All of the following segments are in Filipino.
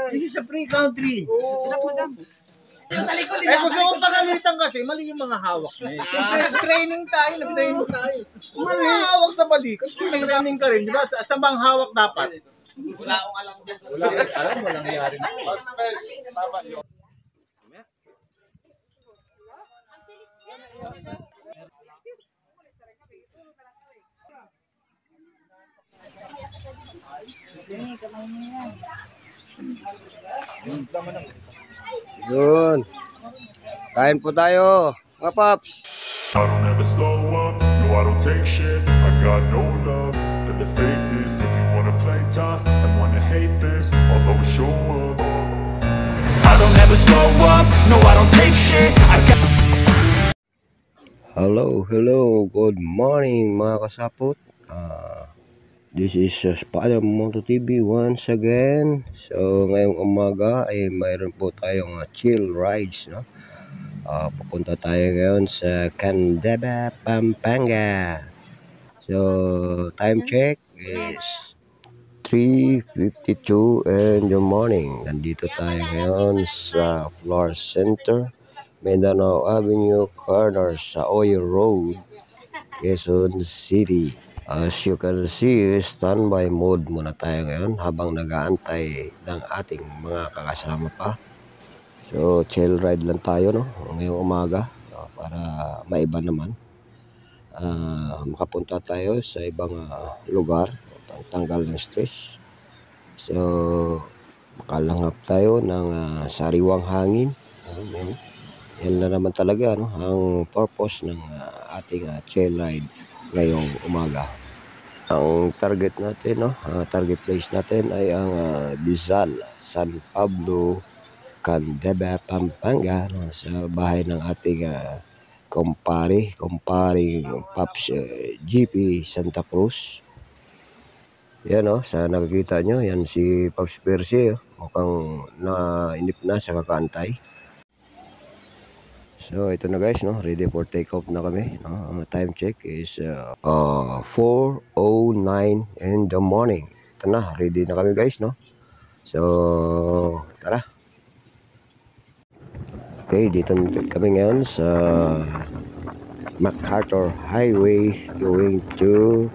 This is a free country. Sa likod, Gusto kong pagalitan kasi, mali yung mga hawak niya. Siyempre, training tayo, nag-training tayo. Mali yung hawak sa balikat. Kung may training ka rin, di ba? Sa bang hawak dapat? Wala akong alam dyan. Wala akong alam, walang nangyari. Yun. Kain po tayo, mga paps. I don't ever slow up, no I don't take shit. I got no love for the fakeness. If you wanna play tough and wanna hate this, I'll always show up. I don't ever slow up, no I don't take shit. I got Hello, good morning mga kasapot. This is Spider Moto TV once again. So ngayong umaga ay mayroon po tayong chill rides, no? Pupunta tayo ngayon sa Candaba, Pampanga. So time check is 3:52 in the morning. Nandito tayo ngayon sa Floor Center, Mindanao Avenue, corner sa Oyo Road, Quezon City. As you can see, standby mode muna tayo ngayon habang nag-aantay ng ating mga kakasama pa. So chill ride lang tayo, no, ngayong umaga, para maiba naman. Makapunta tayo sa ibang lugar, tanggal ng stress. So makalanghap tayo ng sariwang hangin. Yan na naman talaga, no, ang purpose ng ating chill ride ngayong umaga. Ang target natin, no, target place natin ay ang Bizal, San Pablo, Candaba, Pampanga, no, sa bahay ng ating kumpare Paps GP Santa Cruz. Yan, no, sa nakikita nyo, yan si Paps Percy, mukhang nainip na sa kakaantay. So ito na guys, no, ready for take off na kami, no? Ang time check is 4:09 in the morning. Ito na, ready na kami guys, no? So tara. Okay, dito kami ngayon sa MacArthur Highway going to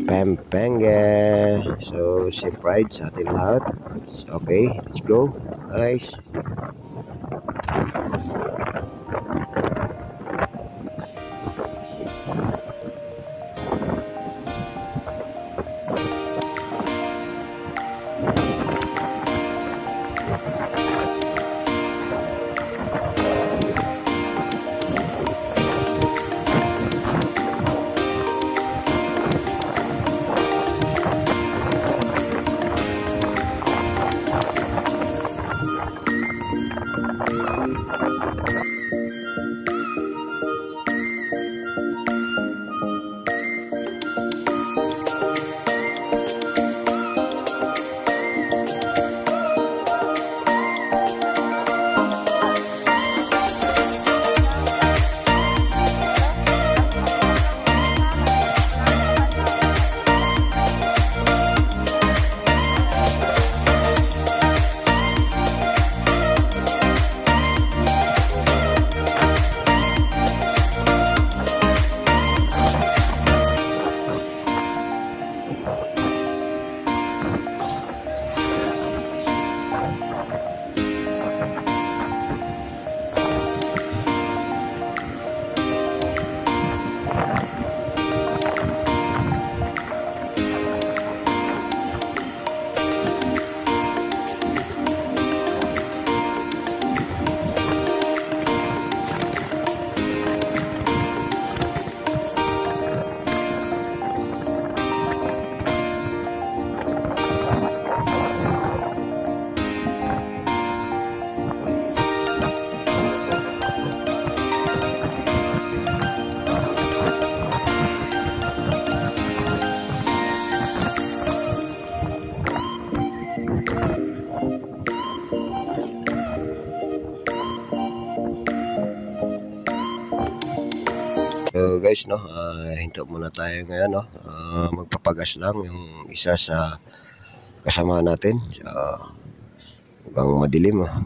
Pampanga. So safe ride sa ating lahat. So, okay, let's go guys. So guys, no, hinto muna tayo ngayon, no. Magpapagas lang yung isa sa kasama natin. So Mukhang madilim ah.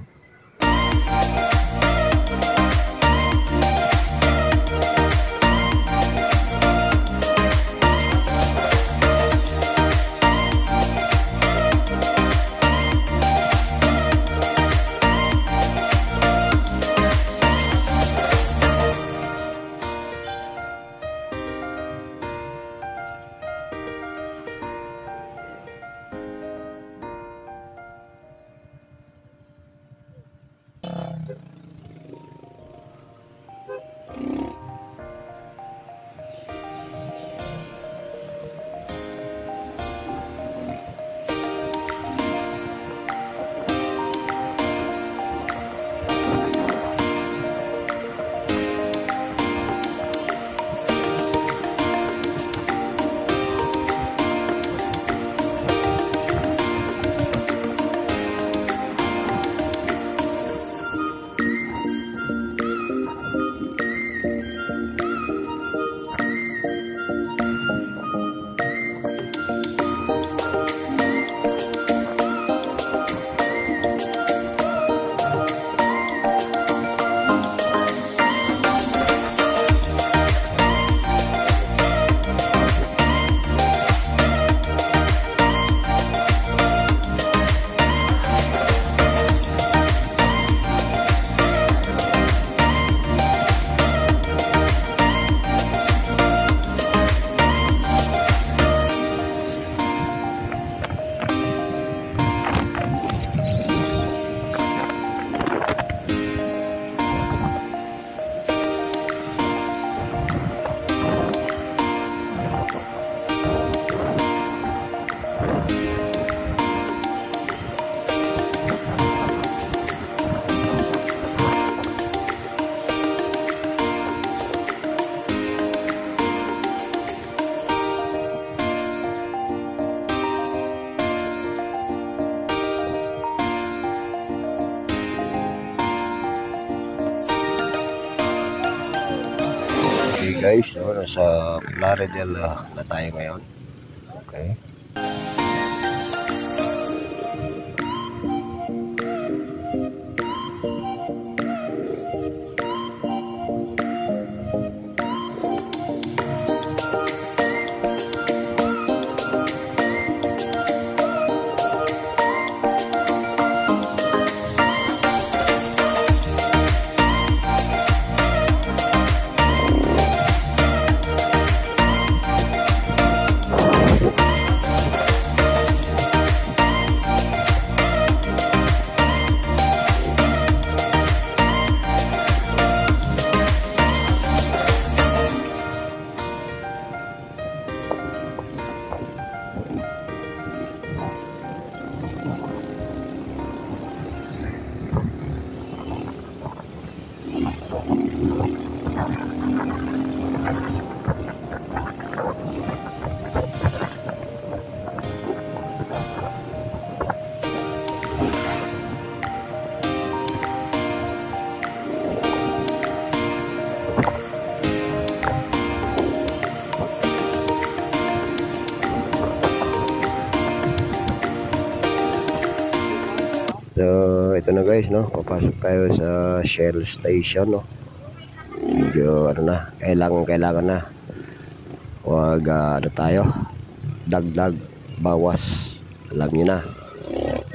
Guys, no, nasa Plaridel na tayo ngayon. Okay. So, ito na guys, no? Papasok tayo sa Shell Station, no? Medyo, ano na, kailangan na. Huwag, ano tayo, dagdag, bawas. Alam niyo na.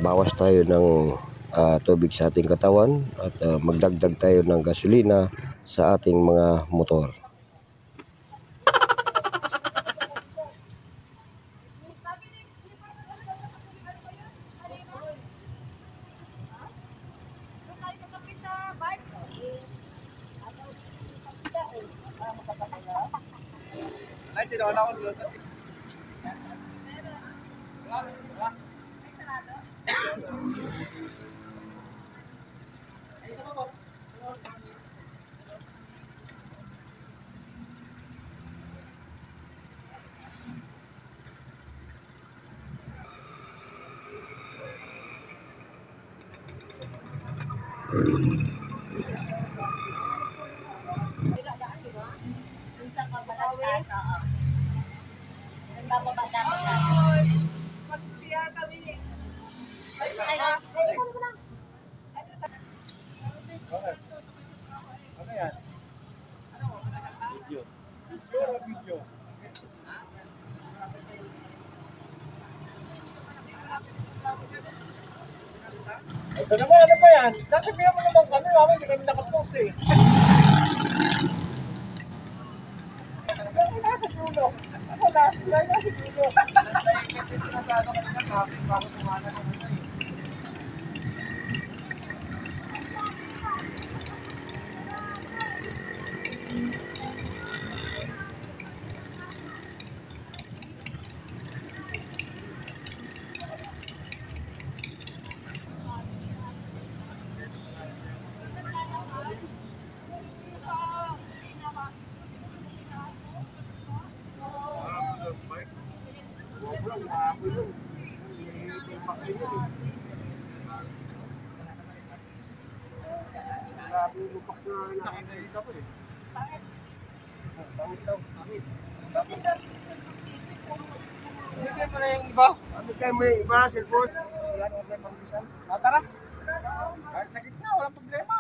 Bawas tayo ng tubig sa ating katawan at magdagdag tayo ng gasolina sa ating mga motor. Magsisiya kami. Ay, Ito naman, ano ba yan? Sasabihan mo naman kami, mama, hindi kami nakapost eh. Ako nasa dulo. Ako nasa dulo. Kasi sinasado ka nila, kapit bago tumanan ng ano eh. Nakakita ko eh. Pangit daw. Pangit. Bigyan mo na yung iba. Bigyan mo yung iba, cellphone. Wala nang may pang-isang. Tara. Kahit sa gitna, walang problema.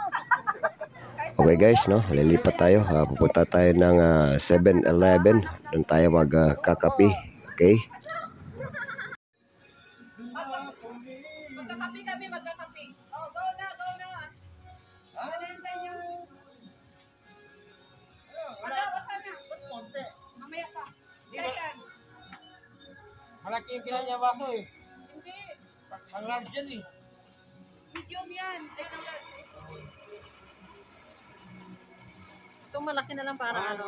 Okay guys, no, lilipat tayo. Pupunta tayo ng 7-Eleven. Doon tayo magkakape. Okay? Magkakape kami, magkakape. Oh, go na, go na. Ano yun sa inyo? Wala na. Konti. Mamaya pa. Second. Malaki yung pinanya baso eh. Hindi. Ang large yan eh. Medium yan. Ito malaki na lang para ano.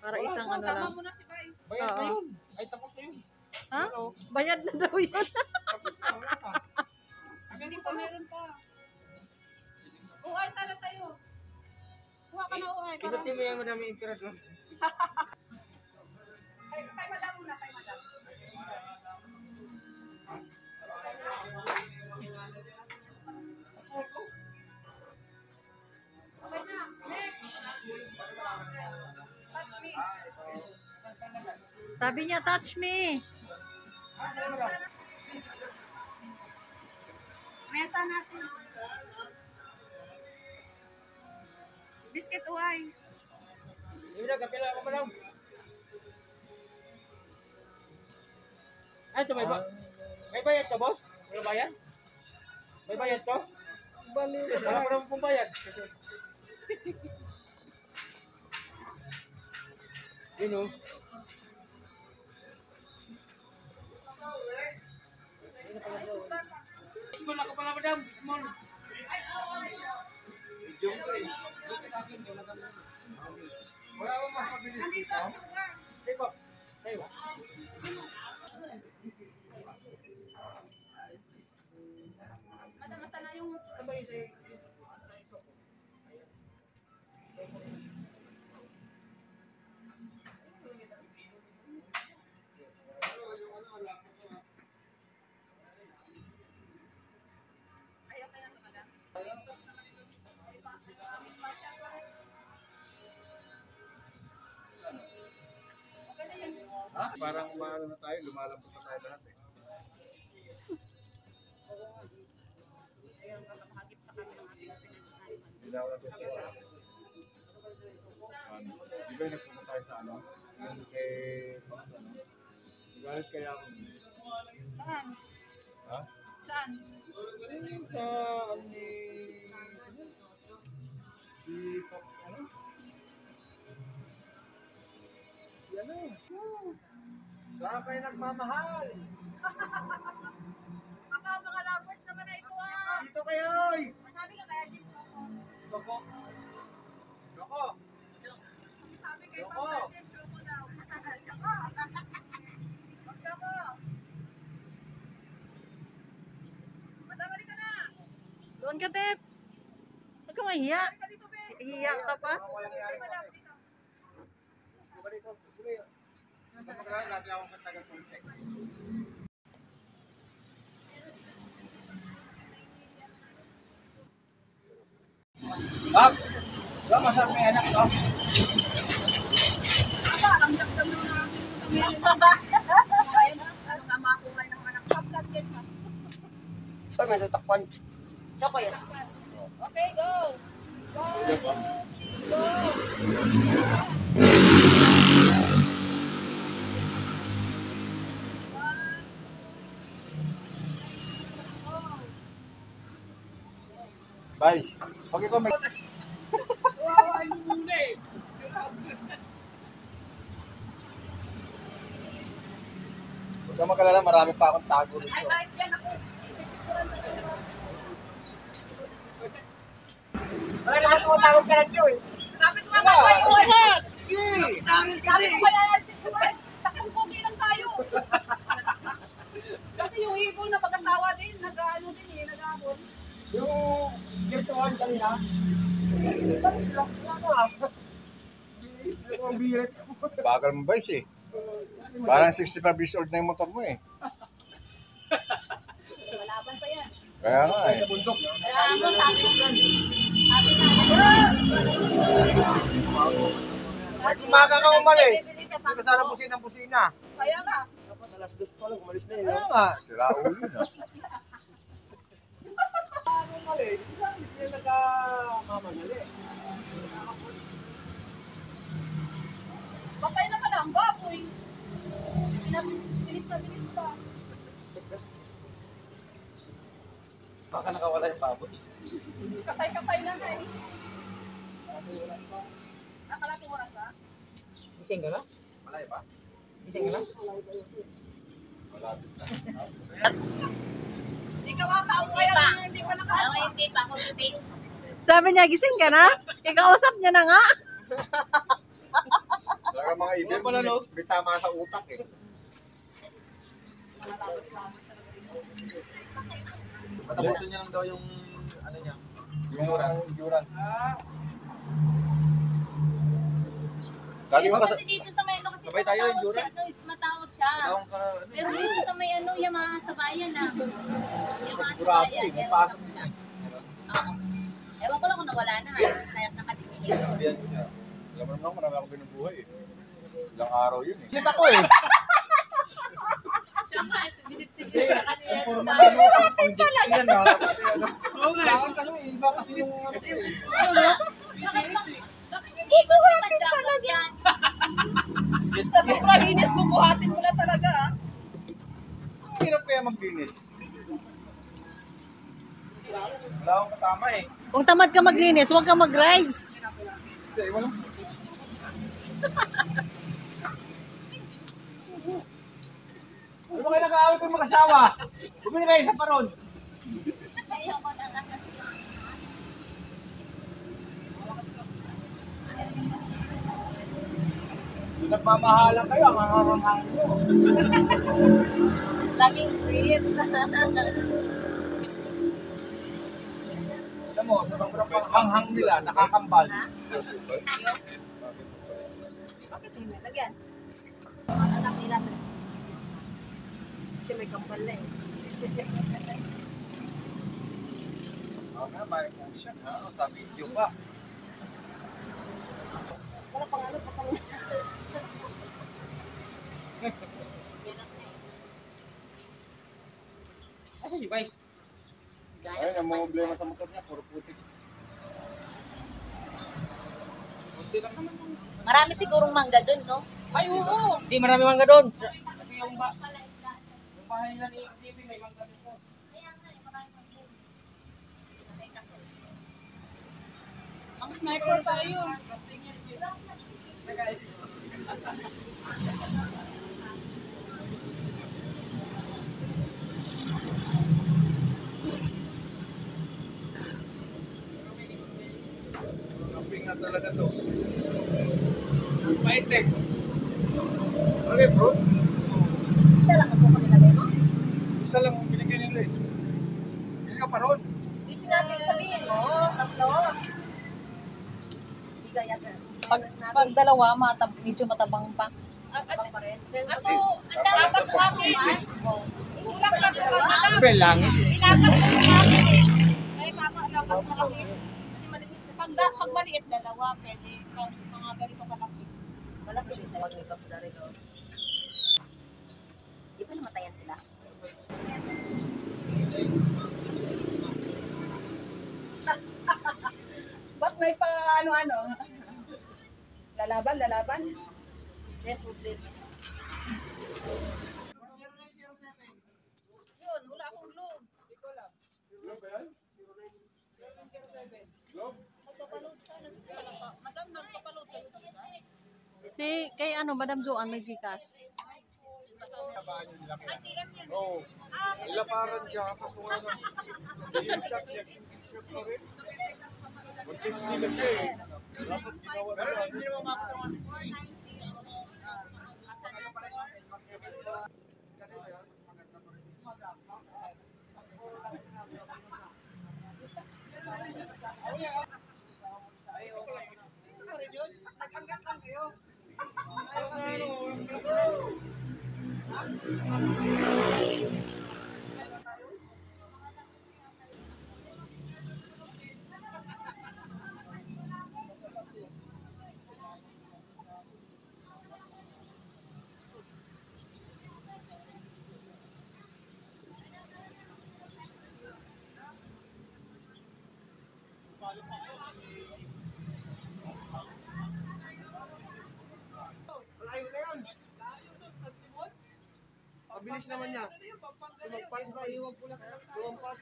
Para isang ano lang. Tama mo na si Bay. Bayad na Oo. yun. Ay, tapos na yun. Ha? Bayad na daw yun. Tapos na, wala ka. Hindi pa meron pa. Uhay, sana sa'yo. Kuha ka na uhay. Para... Ibutin mo yung madami impirat no? Kay madam muna, kay madam. Okay na. Next. Touch me. Sabi niya, touch me. Mesa natin. Biscuit uhay. Hindi na, kapila ako madam. Ay, ito may bayad ka, boss? May bayad? May bayad to? Wala pa naman pong bayad. Yun o. Small ako pala, madam. Small. Wala mo mas mabilis dito. Sige. Tayo. Mata-mata na yung... Ha? Parang umaano na tayo, lumalabas na tayo lahat eh. Hindi ako natutuwa. Di ba yung nagpunta tayo sa ano? Yung kay Max ano? Galit kaya ako. Saan? Ha? Saan? Yung sa ano ni... Si Fox ano? Yan o. Saan kayo nagmamahal? Baka mga lovers naman na ito ah. Dito kayo! Masabi ka kaya, Jim Choco? Loko! Sabi kay Choco! Papa, Jim Choco daw. Choco! Wag Choco! Madamali ka na! Doon ka, Tep. Huwag ka mahiya. Dali ka dito, be! Hiya ka pa. Walang Ay, yari ko. madam, dito. Diba dito? Sige. Magkakaroon natin akong taga-contact. Bob! Diba masarap may anak, no? Aba, ang damdam ng mga ayun, ano nga makulay ng anak. Kapsat din ha. Ay, may tatakpan. Choco yan. Okay, go! 1, 2, 3, go! Bye. Pag ikaw may... Huwag ka magalala, marami pa akong tago Ay, rito. guys, yan ako. Wala naman tumatawag sa radyo eh. Lapit mo ba kayo? Staril Sabi ko kaya yan si Juan, takong pogi lang tayo. Kasi yung ibon na pag-asawa din, nag-ano din eh, nag-abot. Yung girtuhan kanina. Ang birit. Bagal mo ba eh? Parang 65 years old na yung motor mo eh. Malaban pa yan. Kaya nga eh. Sa bundok. Kaya ako sabi ko, Ay, umaga ka umalis. Hindi ka sana busina. kaya nga. Dapat alas 2 pa lang, umalis na yun. Kaya nga. Sira ulo yun ah. Ano umalis? Hindi sila nagkamamadali. Patay naman ang baboy. Bilis pa. Baka nakawala yung baboy. Kapay na nga eh. Nakalating oras ba? Gising ka na? Malay pa? Gising ka na? Ikaw ang tao kaya hindi pa nakaano. Hindi pa ako gising. Sabi niya, gising ka na? Ikausap niya na nga. Talaga mga ibig, may tama sa utak eh. Patapusin niya lang daw yung ano niya. Yung endurance. Dati ko kasi... Kasi dito sa may ano kasi Sabay tayo, matawag endurance? siya, matawag siya. Tawang ka, Pero dito sa may ano, Yamaha sa bayan na. Yamaha sa Grabe, bayan. may pasok niya. Oo. Ewan ko lang kung nawala na. Kaya nakadisplay. Sabihan niya. Alam mo naman, marami akong binubuhay eh. Ilang araw yun eh. Kita ko eh. Tsaka, ito, binit-binit sa kanila. Puro mga ano, pang jet ski yan ah. Oo nga. Kasi iba kasi yung ano eh. Hindi ko naman dapat yan. Sa sobrang inis, bubuhatin mo na talaga ah. Ang hirap kaya maglinis. wala akong kasama eh. Kung tamad ka maglinis, huwag ka mag-rise. Hindi, walang... Ano ba kayo nag-aaway ko yung mag-asawa? Bumili kayo sa paron. Ayoko na nga. Yung nagmamahalan kayo, ang hanghang nyo. Laging sweet. Alam mo, sa sobrang hanghang nila, nakakambal. Bakit hindi? Lagyan. Anak nila. Kasi may kampal na eh. Oo nga, may function ha. Sa video pa. Wala pang ano, pang Ay, bye. Ayun, ang mga problema sa motor niya, puro putik. Kunti lang naman. Marami sigurong mangga dun, no? Ay, oo. Hindi, marami mangga doon. Kasi yung bahay nila ni TV may mangga doon. Ang sniper tayo. Camping na talaga to. Bait eh. Okay bro, Isa lang ako nilagay mo. isa lang ang binigay nila eh. Bili ka pa ron. Hindi sinabi sabihin mo. Tatlo. Hindi kaya na. Pag dalawa, medyo matabang pa. Ako, ang dapat sa akin. Kulang ka sa mga. Pero langit eh. Pinapat ko sa akin eh. Kaya dapat malaki. Kasi maliit. Pag maliit, dalawa, pwede. Pag mga ganito kalaki. Malaki din tayo. Pag may kapula rin. Di ba namatayan sila? Ba't may pa ano-ano? Lalaban? Then, problema. Yun, wala akong globe. Madam, nagpapaload kayo dito. Si, kay ano, Madam Joanne, may Gcash. Ay, TM yan. Oo. Ilaparan siya, kaso nga lang. Yung shot niya, shot na rin. 160 na siya eh. Dapat ginawa na lang. Hindi mo makatawan. 490. Malayo na yan. Mabilis naman niya. Lumagpas ba? Lumagpas.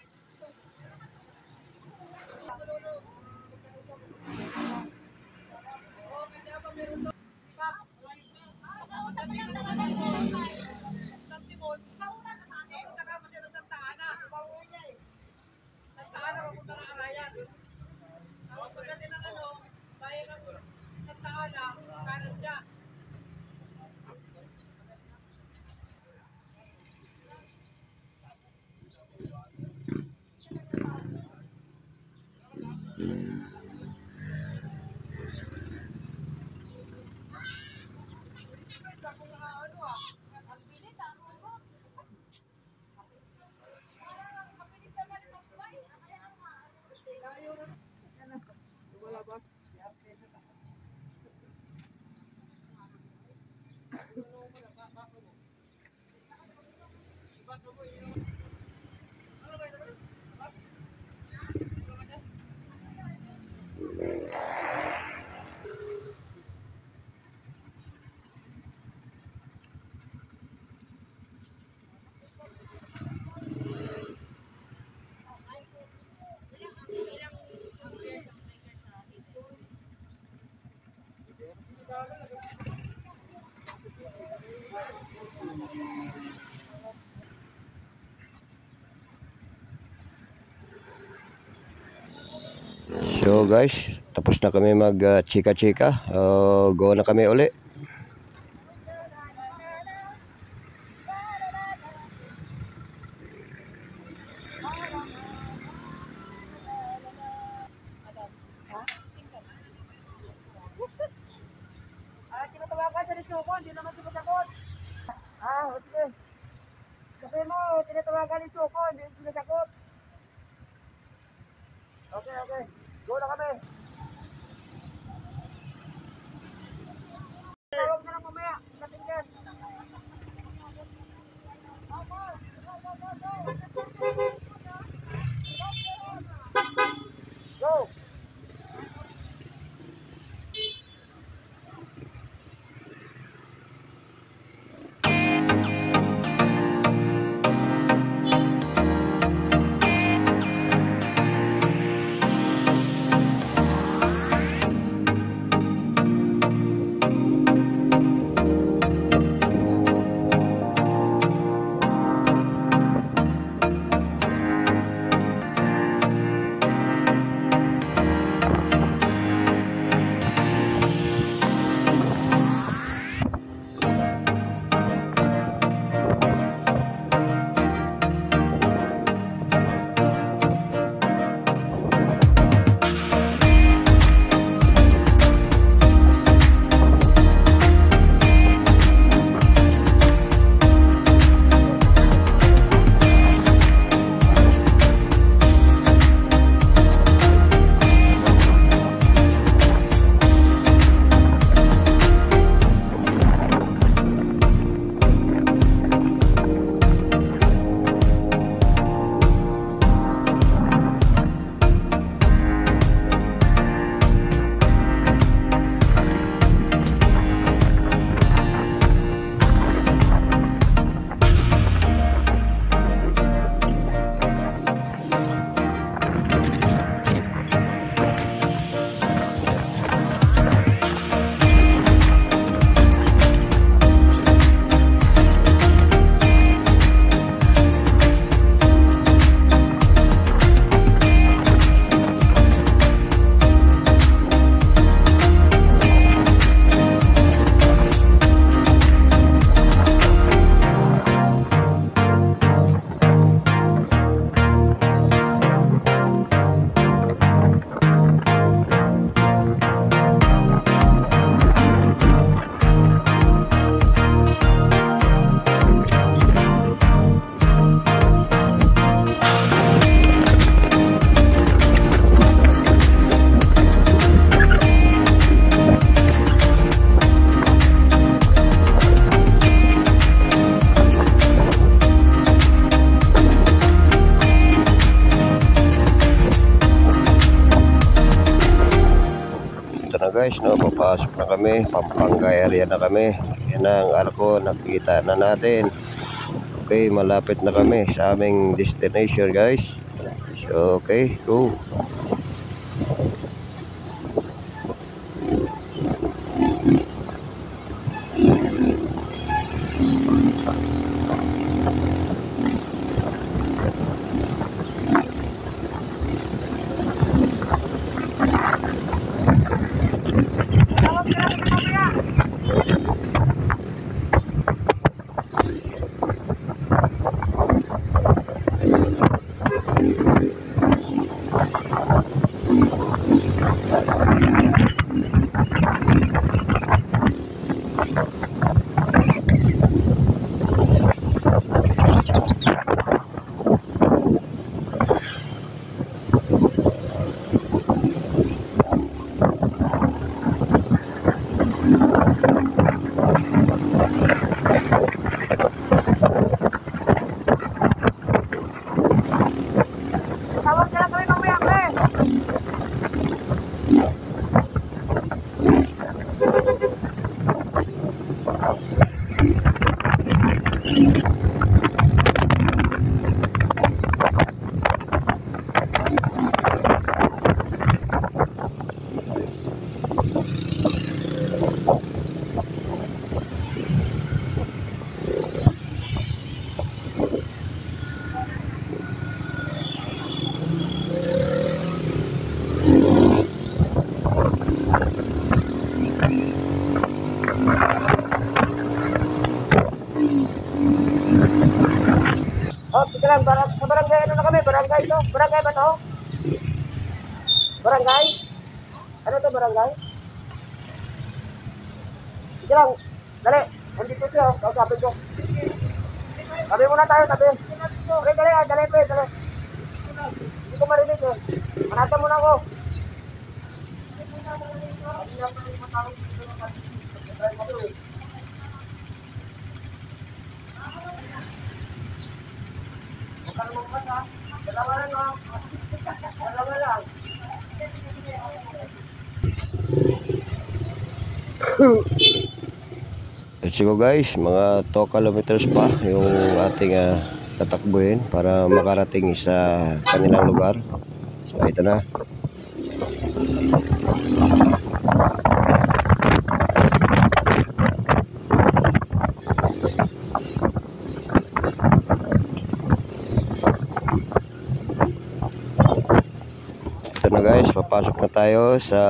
San Simon, punta ka pa siya ng Santa Ana. Santa Ana, papunta ng Arayan. Tapos pagdating ng bayan ng Santa Ana, kanan siya. So guys, tapos na kami mag chika-chika. Go na kami uli. Tinatawagan siya ni Choco, hindi naman sumasagot. Sige. Sabi mo, tinatawagan ni Choco, hindi sumasagot. Okay. Go na kami. Tawag na lang mamaya. Natinggan. Go! guys, no, papasok na kami, Pampanga area na kami. Yan ang arko, nakita na natin. Okay, malapit na kami sa aming destination guys. So okay, go. Tawag ka lang kami mamaya, pre. Oh, sige lang, sa barangay ano na kami? Barangay to? Barangay ba to? Barangay? Ano to barangay? Sige lang, dali. Nandito siya, kausapin ko. Tabi muna tayo, tabi. Okay, dali, dali, pre, dali. Hindi ko marinig eh. Manata muna ako. Dalawa lang, oh. Dalawa lang. Let's go guys, mga 2 kilometers pa yung ating tatakbuhin para makarating sa kanilang lugar. So ito na. Ito na guys, papasok na tayo sa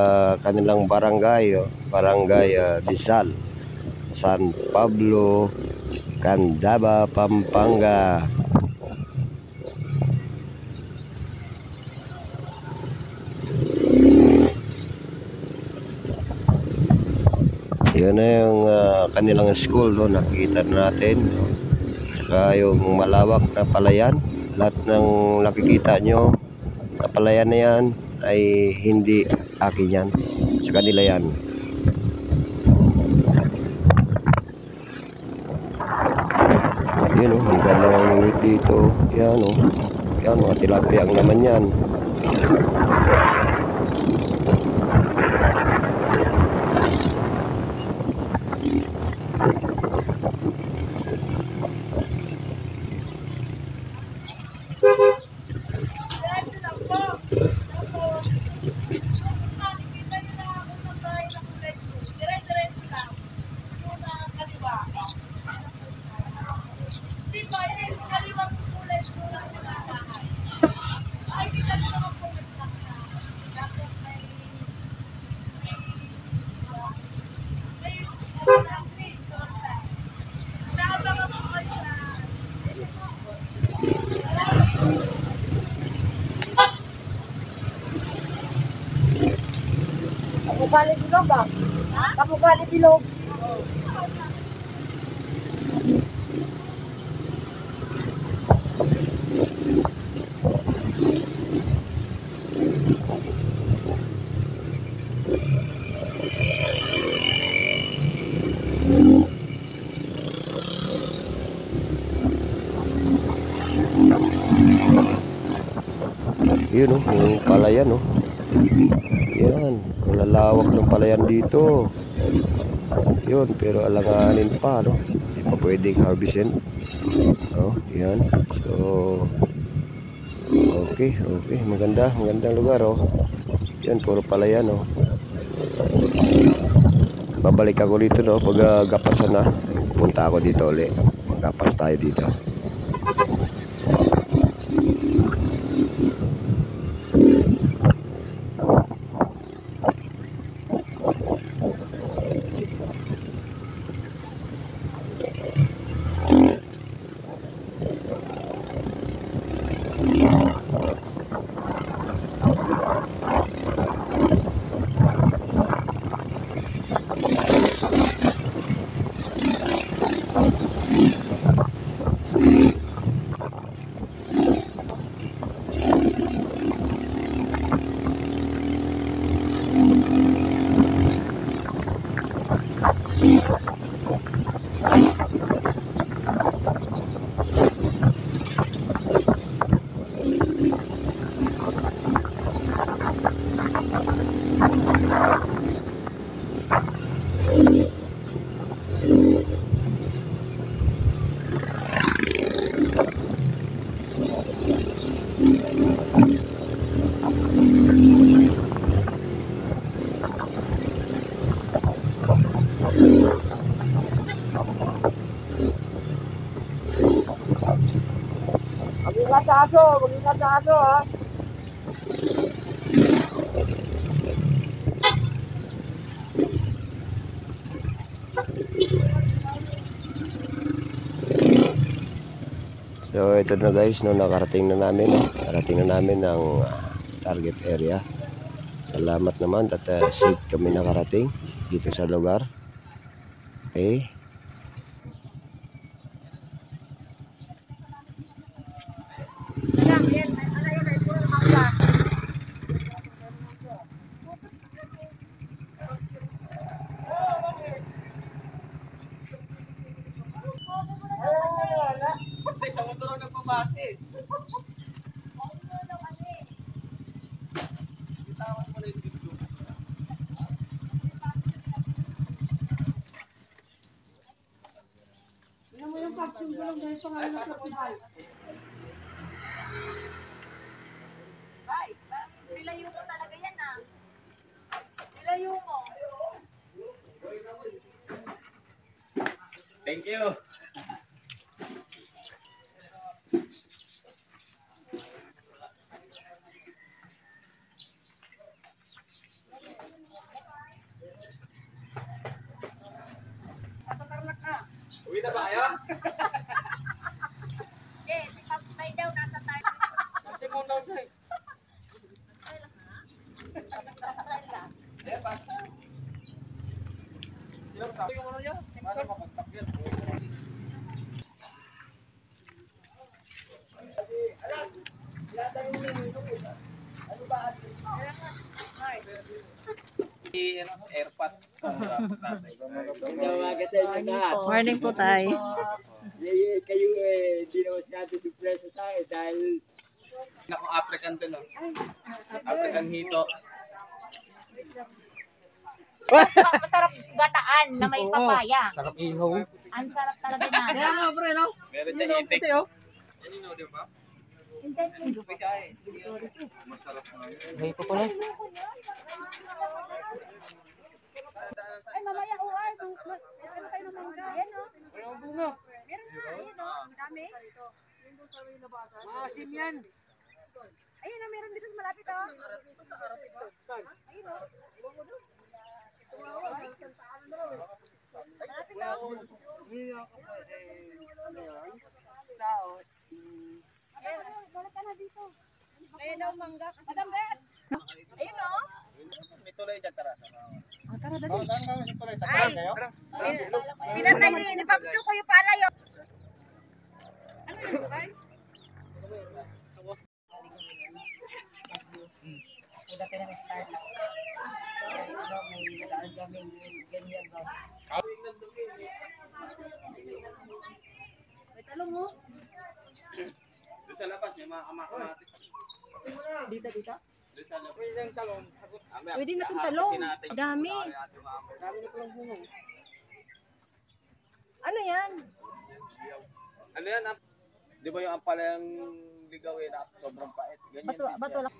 kanilang barangay, barangay Rizal, San Pablo, Candaba, Pampanga. Yun na yung kanilang school, no? Nakikita na natin, no? Saka yung malawak na palayan. Lahat ng nakikita nyo na palayan na yan ay hindi akin yan, sa kanila yan. Yun, ang ganda ng ngit dito. Yan, yan, mga tilapia ang naman yan. Kamukha ni Bilog ah. Kamukha ni Bilog. Yun, yung palayan, Yan, malalawak ng palayan dito. Yun, pero alanganin pa, no? Hindi pa pwedeng harvestin. Oh, yan. So, okay. Magandang lugar, oh. Yan, puro palayan, oh. Babalik ako dito, no? Pag gapasan na, punta ako dito ulit. Gapas tayo dito. Mag-ingat sa aso, ha. So ito na guys, no, nakarating na namin, no? Narating na namin ang target area. Salamat naman at safe kami nakarating dito sa lugar. Okay. Sa motor ang nagpapase. Ay, nilayo mo talaga yan ah. Nilayo mo. Thank you. Uwi na ba kayo? Eh, si Pops Bay daw nasa tayo. Kasi mo daw siya. Sabi ko niya, para makontak yan. Airpot. Morning po tayo. Kayo hindi naman sinado surprise sa akin dahil Ako African to, no? African hito. Masarap gataan na may papaya. Sarap ihaw. Ang sarap talaga na. Kaya nga, pre, no? Meron niya itik. Puti, oh. Yan yun, di ba? Hindi. Masarap na yun. May ko pala. Ay, mamaya uwal. Ano tayo ng mangga? Ayan o. Ang bunga. Meron na. Ayan o. Ang dami. Maasim yan. Ayun na, meron dito sa malapit o. Ayun o. Malapit o. Ayun o, balik ka na dito. Ayun o, mangga. Madam Bet. Ayun o. May tuloy dyan, tara. Tara, dali. Oh, saan kami si tuloy? Tara kayo? Pinatay ni Papcho ko yung palayo. Ano yun, bay? May talong mo? Doon sa labas, may mga kamatis. Dito, dito? Pwede na itong talong. Dami. Ano yan? Ano yan? Di ba yung ampalayang ligaw na sobrang pait? Ganyan. Bato lang.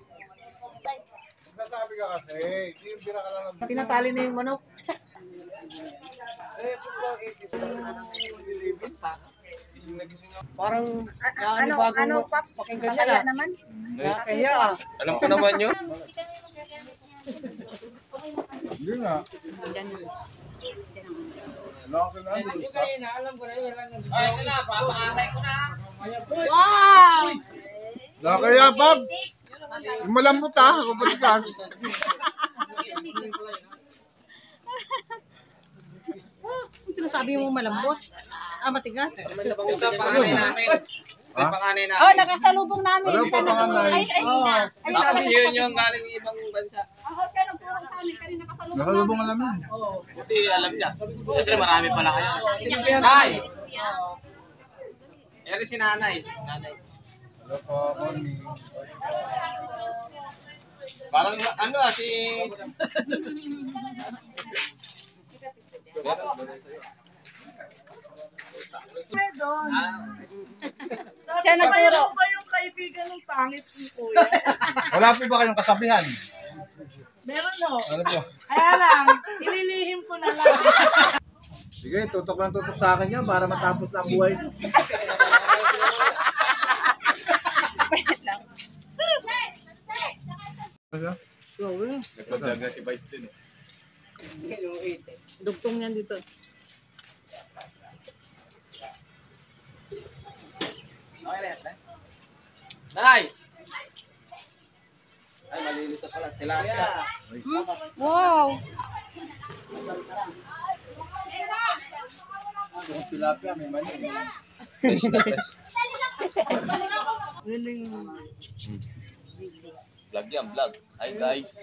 Sasabi ka kasi, yung bira ka lang ng Tinatali na yung manok. Parang Ano, Pops? pakinggan Kaya naman. Kaya Alam ko naman yun. Hindi nga. Wow! Nakaya, Bob. Yung malambot ha. Kapag ka. Kung sinasabi mo malambot. Matigas. Oh, nakasalubong namin. Alam po, panganay. Ay, na. Ay, sabi yun yung galing ibang bansa. Ako, siya nagturo sa amin. Kanina nakasalubong Nakalubong alam yun. Buti alam niya. Kasi marami pala kayo. Sinabihan Nay! Eri si nanay. Hello po, Mami. Parang ano si... Siya nagturo. ba yung kaibigan ng pangit ni Kuya? Wala po ba kayong kasabihan? Meron no. Ano po? Kaya lang, ililihim ko na lang. Sige, tutok lang tutok sa akin yan para matapos na ang buhay. Nagpagdag na si Vice din eh. Dugtong niyan dito. Nay! Ay, malinis na pala. Tilapia. Wow! Yung tilapia, may mani. Galing. Vlog yan, vlog. Hi guys.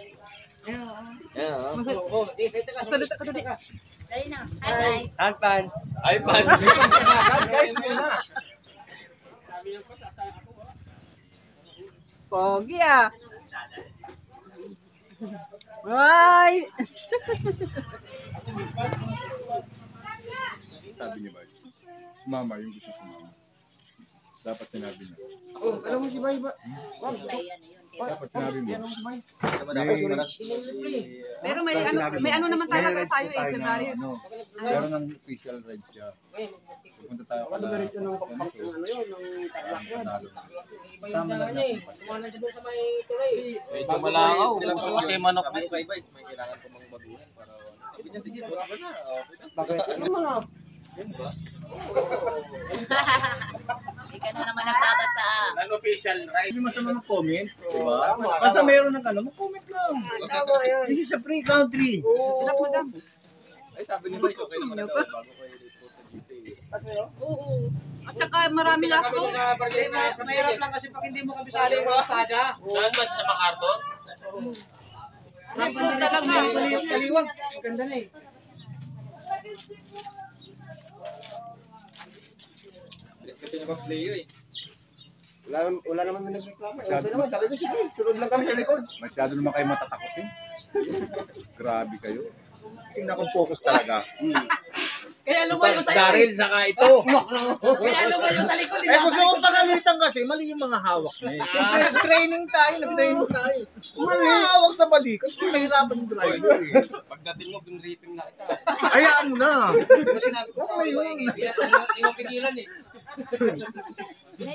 Salita ka doon. Dali na. Hi, guys. Hi fans. Guys, muna. Pogi ah. Ay! Sabi niya ba? Mama, yung gusto si mama. Dapat sinabi niya. Alam mo si Bay ba? Dapat sinabi mo. Pero may ano naman talaga tayo eh, February. Meron ng official ride siya. Pupunta tayo pala. Kasama lang natin. Medyo malakaw. Gusto kasi manok dito kay Vice. May kailangan ko mang baguhin para... Sabi niya, sige, buwan ka na. Bakit? Ano mga? Ikaw na naman nagkakasa. Non-official ride. Hindi masama ng comment. Diba? Basta meron ng ano, mag-comment lang. This is a free country. Ay, sabi ni Vice, okay naman na daw. Bago ko i-post sa GC. Oo. At saka marami lang po. Mahirap lang kasi pag hindi mo kabisali yung mga sadya. Saan ba? Sa MacArthur? Nagpunta talaga. Kaliwag. Maganda na eh. Kasi nabag-playo eh. Wala naman may nagreklamo. Masyado naman. Sabi ko, sige, sunod lang kami sa likod. Masyado naman kayo matatakotin. Grabe kayo. Tingnan kong focus talaga. Kaya lumayo sa'yo. Daryl, saka ito. Kaya lumayo sa likod. Eh gusto kong pagalitan kasi, mali yung mga hawak niya. Eh. Siyempre, training tayo, nag-training tayo. Mali yung hawak sa balikat, kasi mahirapan yung driver eh. Pagdating mo, pinriping na kita. Hayaan mo na. Pero sinabi ko, Okay yun. Hindi pigilan eh.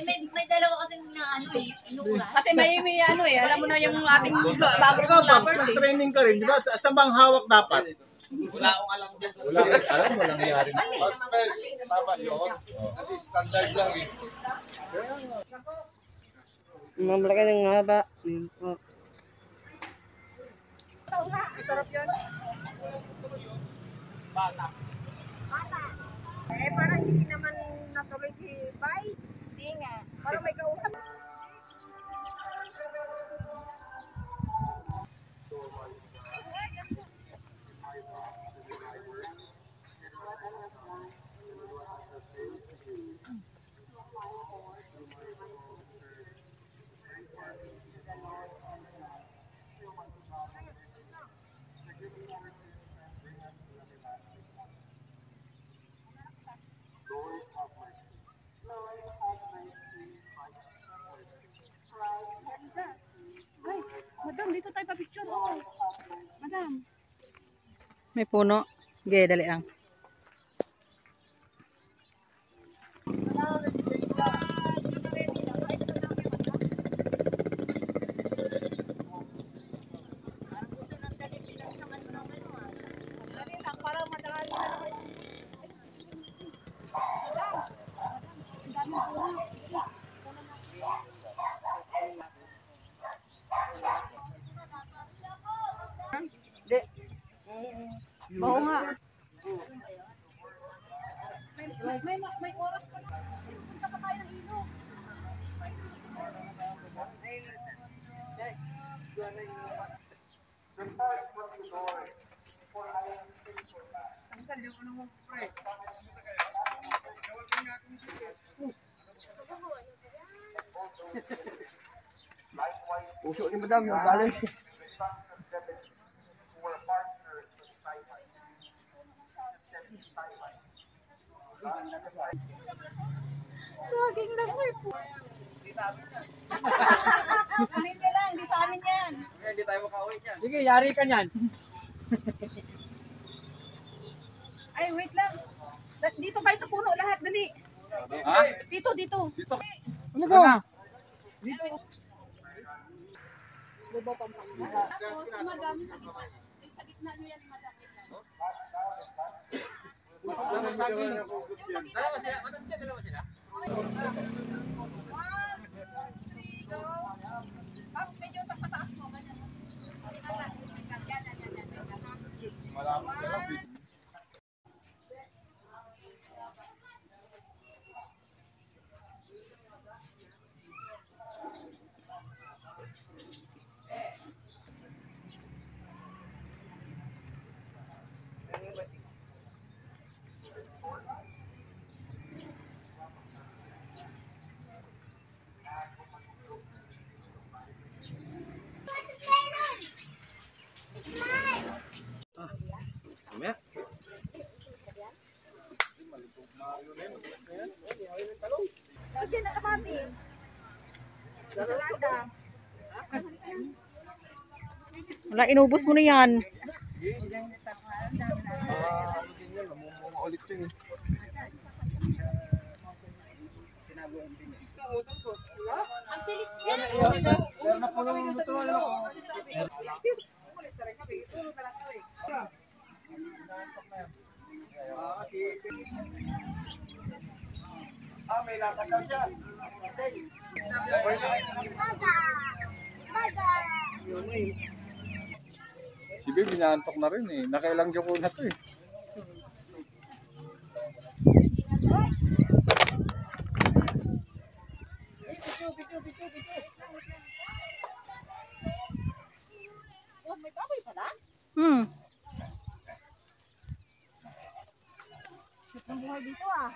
May dalawa kasi na ano eh. Inukura. Kasi may ano eh, alam mo na yung ating bago Ikaw, Bob, lovers eh. nag-training ka rin, di ba? Sa bang hawak dapat? Wala akong alam dyan. Wala kang alam, walang nangyari. First, tama yun. Kasi standard lang eh. Mamalaki ng haba. Eh, parang hindi naman natuloy si Pai. Hindi nga. Parang may kausap. Ay, madam, dito tayo pa-picture. Oh. Madam. May puno. Sige, dali lang. Dali lang, para madali na naman. Oo nga. May oras pa na. Punta pa tayo ng ilog. Puso ni madam, yung galing. Saging lang mo eh. Amin nyo lang, di sa amin yan. Sige, yari ka niyan. Ay, wait lang. Dito tayo sa puno lahat, dali. Ha? Dito. Ano ko? Madam, sa gitna nyo yan, madam. Dalawa sila, madam siya, dalawa sila. 1, 2, 3, go. Up, medyo pataas mo, ganyan. Yan. Mamaya. Diyan, nakamati. Salada. Wala, inubos mo na yan. Ulit yun eh. Ang bilis yan. May lakad daw siya. Si Babe, inaantok na rin eh. Nakailang joko na to eh. Oh, may baboy pala. Ang buhay dito ah.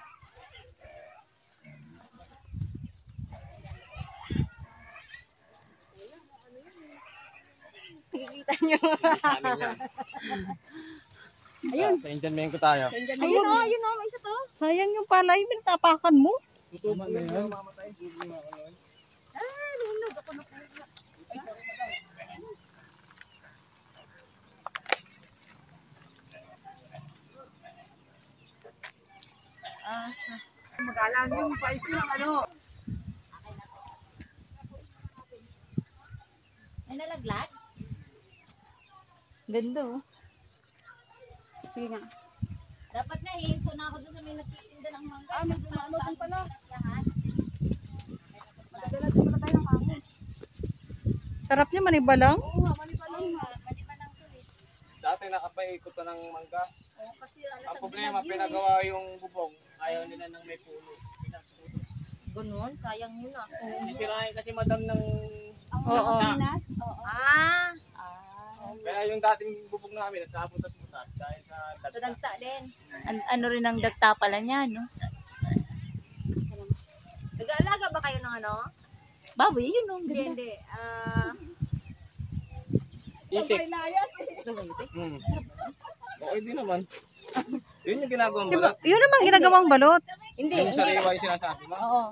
Nakikita nyo. Ayun. Sa Indian Mengo tayo. Ayun o, may isa to. Sayang yung palay, tapakan mo. Tutuman na yan. Ah, lunod ako na po. Magalang yung pais yung ano. May nalaglag? Ganda oh. Sige nga. Dapat nga hinto na ako doon sa may nagtitinda ng mangga. Ah, may dumalo din pala. Madala din pala tayo ng hangin. Sarap niya, manibalang. Oo nga, manibalang nga. Manibalang to eh. Dati nakapaikot na ng mangga. Oo, kasi Ang problema, pinagawa yung bubong. Ayaw nila ng may puno. Ganun, sayang yun ah. Sisirahin kasi madam ng... Oo. Oo. Ah. Kaya yung dating bubong namin, nagsapunta-punta dahil sa dagta. Dagta din. Ano rin ang dagta pala niya, no? Nag-aalaga ba kayo ng ano? Baboy, yun oh. Hindi, hindi. Itik. Layas eh. itlog ng itik? Okay din naman. Yun yung ginagawang Diba, balot. yun naman ginagawang balot. Hindi, Yung hindi. sariwa yung sinasabi mo. Oo.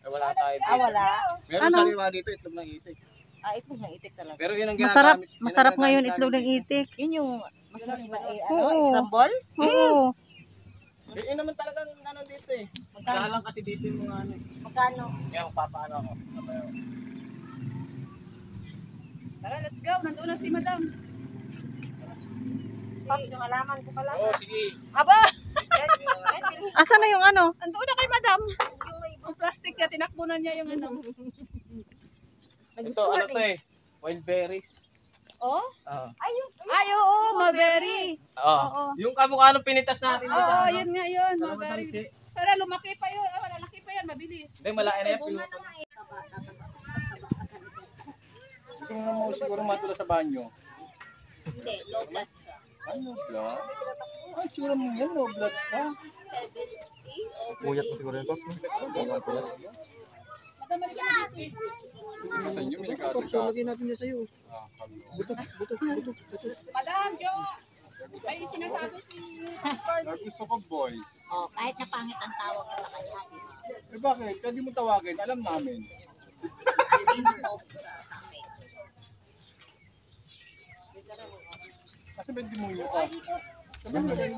Eh, wala tayo dito. Ah, wala. Meron Ano? sariwa dito, itlog ng itik. Ah, itlog ng itik talaga. Pero yun ang Masarap, ginagamit. masarap ngayon itlog ng itik. Yun yung masarap na Oo. scramble? Oo. Yun naman talagang ano dito eh. Kaya lang kasi dito yung mga ano eh. Magkano? Kaya papaano ako. Papayo. Tara, let's go. Nandoon na si madam. Pop, yung alaman ko pala. Oo, sige. Aba! Yung Asan na yung ano? Nandoon na kay madam. Yung plastic niya, tinakbunan niya yung ano. Ito, ano to eh. Wild berries. Oh? Oo. Ay, oo, mulberry. Oo. Yung kamukha nung pinitas natin. Oo, sa ano. yun nga yun, Alam mo, mulberry. Dante? Sana lumaki pa yun. Ah, malalaki pa yan, mabilis. Hindi, malaki na yan. Gusto mo siguro matula sa banyo? Hindi, low blood siya. Ano blood? Ang tsura mo yan, no blood ka. 70 Muyat mo siguro ito. Madamali ka na dito. Sa inyo, may nagkakaroon. Lagyan natin niya sa'yo. Madam, Jo! May sinasabi si Percy. Gusto ko boys. Oh, kahit na pangit ang tawag sa kanya. Eh bakit? Kaya di mo tawagin, alam namin. Kasi may demonyo ka. Sabi mo lang.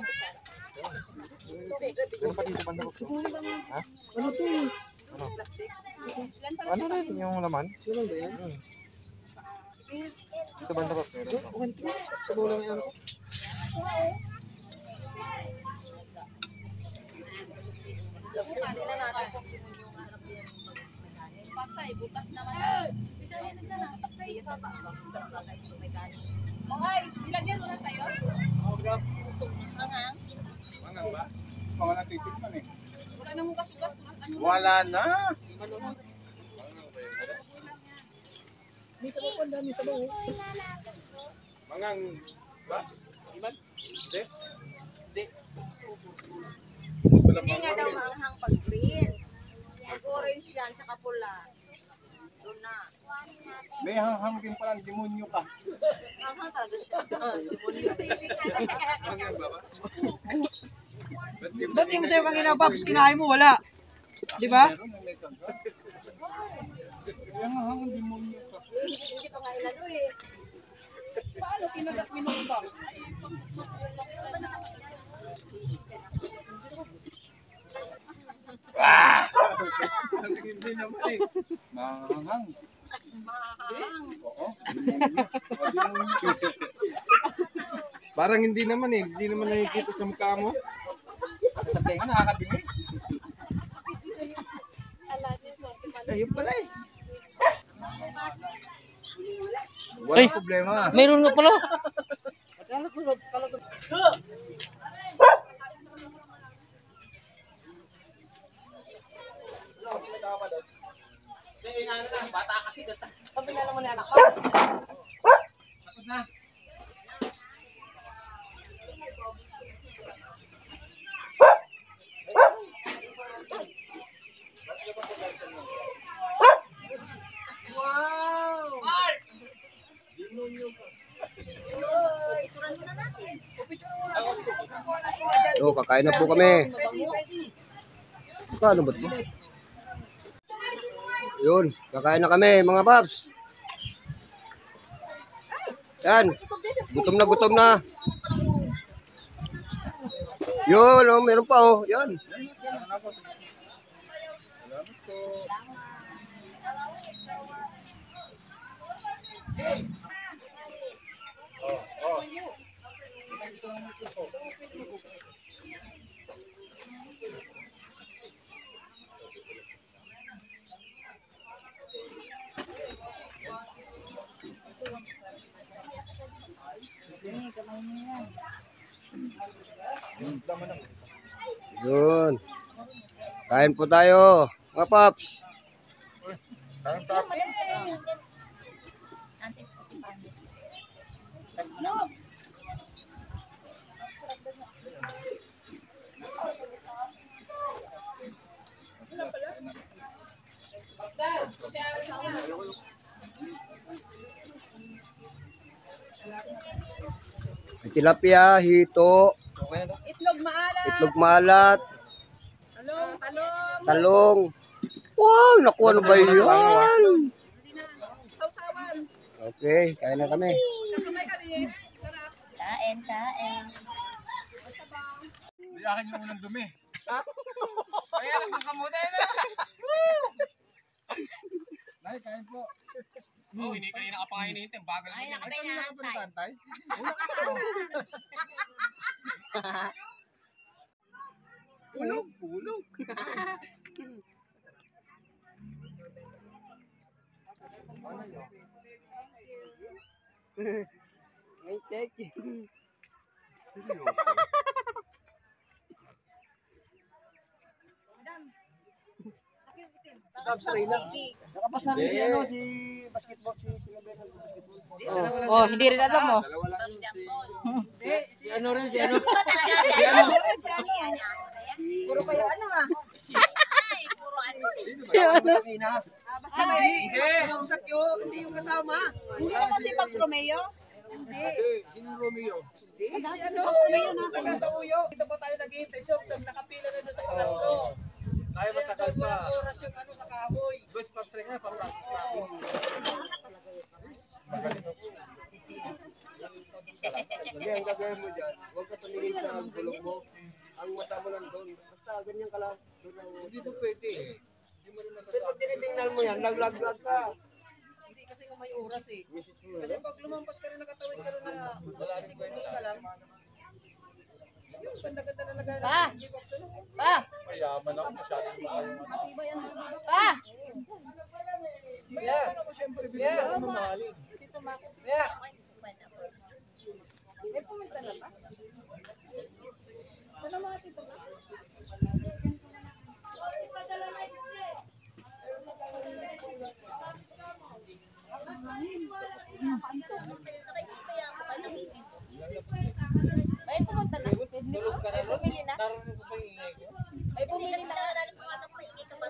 Ano to? Ano na yung laman? Ano ba yan? Ito banda ba? Sa bulang yan. Patay, bukas naman. Okay, ilagyan mo na tayo. Hangang. Mangang ba? Mga natitikman eh. Wala nang hugas-hugas. Ano? Wala na. Mangang ba? Iman? Hindi? Hindi nga daw maanghang pag green. Pag orange yan, tsaka pula. Doon na. May hanghang din palang demonyo ka. Maanghang talaga siya. Mangang ba ba? Ba't yung sa'yo kanina, Pops, kinain mo? Wala. Di ba? Meron na may kagat. Yung hanghang demonyo ka. Hindi pa nga ilalo eh. Paano kinagat minumbang? Hindi naman eh. Manghang. Oo. Parang hindi naman eh. Hindi naman nakikita sa mukha mo. Sa tenga nakakabingi. Ayun pala eh. Walang problema. Mayroon nga pala. Bata kasi. Sabi nga naman ni anak ko. Tapos na. Wow! So, kakain na po kami. Ano ba ito? Yun, kakain na kami mga paps. Yan, gutom na gutom na. Yun, oh, meron pa oh, yan. Yun. Kain po tayo, mga paps. tilapia, hito, Itlog maalat. itlog maalat, Talong. talong. Wow, naku, ano ba yan? Sausawan. Okay, kain na kami. Kamay kami. Sarap. Kain. Hindi akin yung unang dumi. Ha? Kaya lang ng kamote na. Nay, kain po. Oh, hindi kayo nakapakainin ito. Bagal mo. Ay, Ay, kanina ka pa nagantay? Una ka na. Pulog. May cake. Nakapasa rin si ano, si basketball, si Mabel. Oh, hindi rin alam mo. Dalawa lang yun Si ano rin, si ano. Puro kayo ano ah. Puro ano. Si ano. Basta may usap yun, hindi yung kasama. Hindi naman si Max Romeo. Sino Romeo? Si ano, yung taga sa Uyo. Dito pa tayo naghihintay siya. Nakapila na doon sa pangatlo. Tayo matagal pa. Walang oras yung ano sa kahoy. Best pag-track na, pag-practice. Hindi, ang gagawin mo dyan, huwag ka tumingin sa gulong mo. Ang mata mo lang doon. Basta ganyan ka lang. Hindi po pwede eh. Pero pag tinitingnan mo yan, lag ka. Hindi kasi nga may oras eh. Kasi pag lumampas ka rin, nakatawid ka rin na 12 seconds ka lang. Yung ganda-ganda na lagay na. Mayaman ako, masyadong maayaman. Mayaman ako syempre. Bigyan ako mamahalin. Yeah. May pumunta na ba? Ano mga tito ba? Ay, pumunta na. Tulog ka na rin. Bumili na. Narinig ko pa yung ingay ko. Ay, bumili na. Nalalim ko nga ito, maingay ka ba?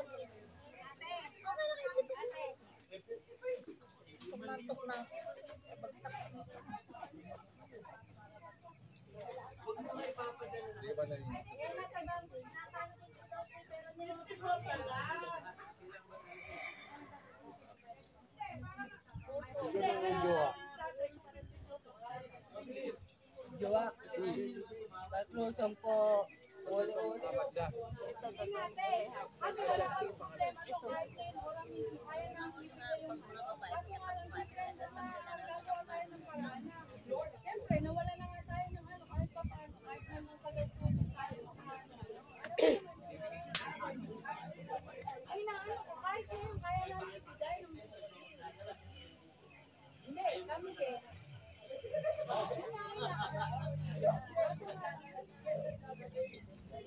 Tumantok na. Hindi ba na yun? Jowa. 3, 10, Siyempre, nawala na nga tayo ng ano, kahit pa paano, kahit naman pag-tuloy tayo. Ay, na ano, kahit ngayon, kaya namin ibigay ng hindi, kami din.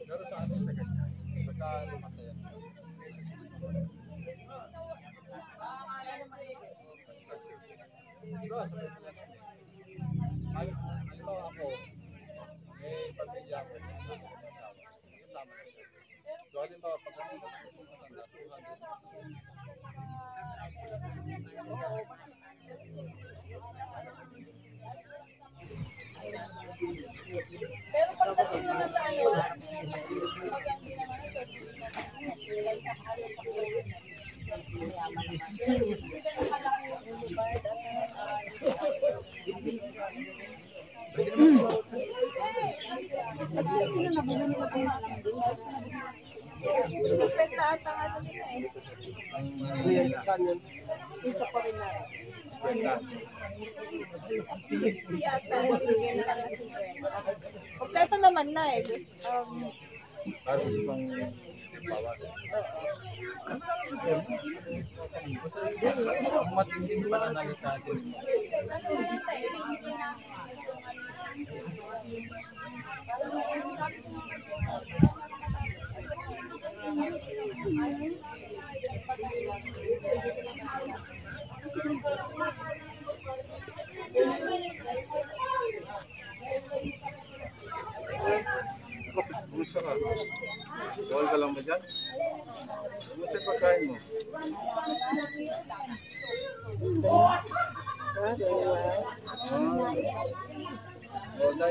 Pero sa ano sa ganyan? Basta lumata yan. Diba, sa ganyan. Ano ako, may pamilya ko. Kasama na siya. So, halimbawa, pag ano na matanda, 200. Pero pagdating naman sa ano, hindi naman ito. Hindi ganun kalaki yung boulevard Isa pa rin na. kompleto naman na eh. Tapos pang bawas. Ang matinding pa analisa din. Gusto ka? Bawal ka lang ba dyan? Gusto yung pagkain mo? I'm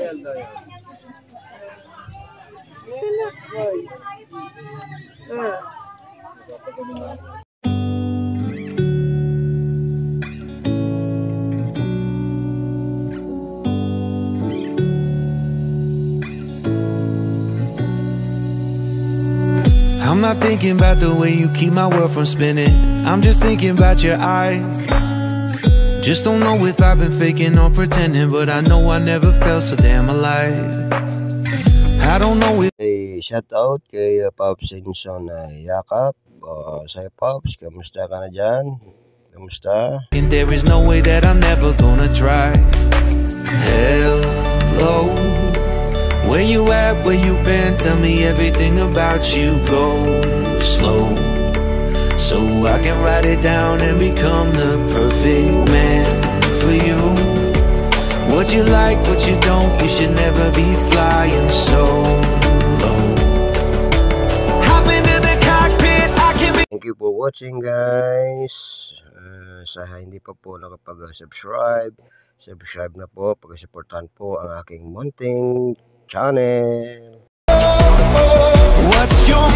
not thinking about the way you keep my world from spinning. I'm just thinking about your eyes. Just don't know if I've been faking or pretending, but I know I never felt so damn alive. I don't know if Shout out kay Pops Sinson na yakap. Sa'yo Pops, kamusta ka na dyan? Kamusta? there is no way that I'm never gonna try. Hello, where you at, where you been? Tell me everything about you. Go slow, so I can write it down and become the perfect man for you. What you like, what you don't, you should never be flying solo. Hop into the cockpit, I can be. Thank you for watching, guys. Sa hindi pa po nakapag-subscribe, subscribe na po, pag-supportan po ang aking munting channel. What's your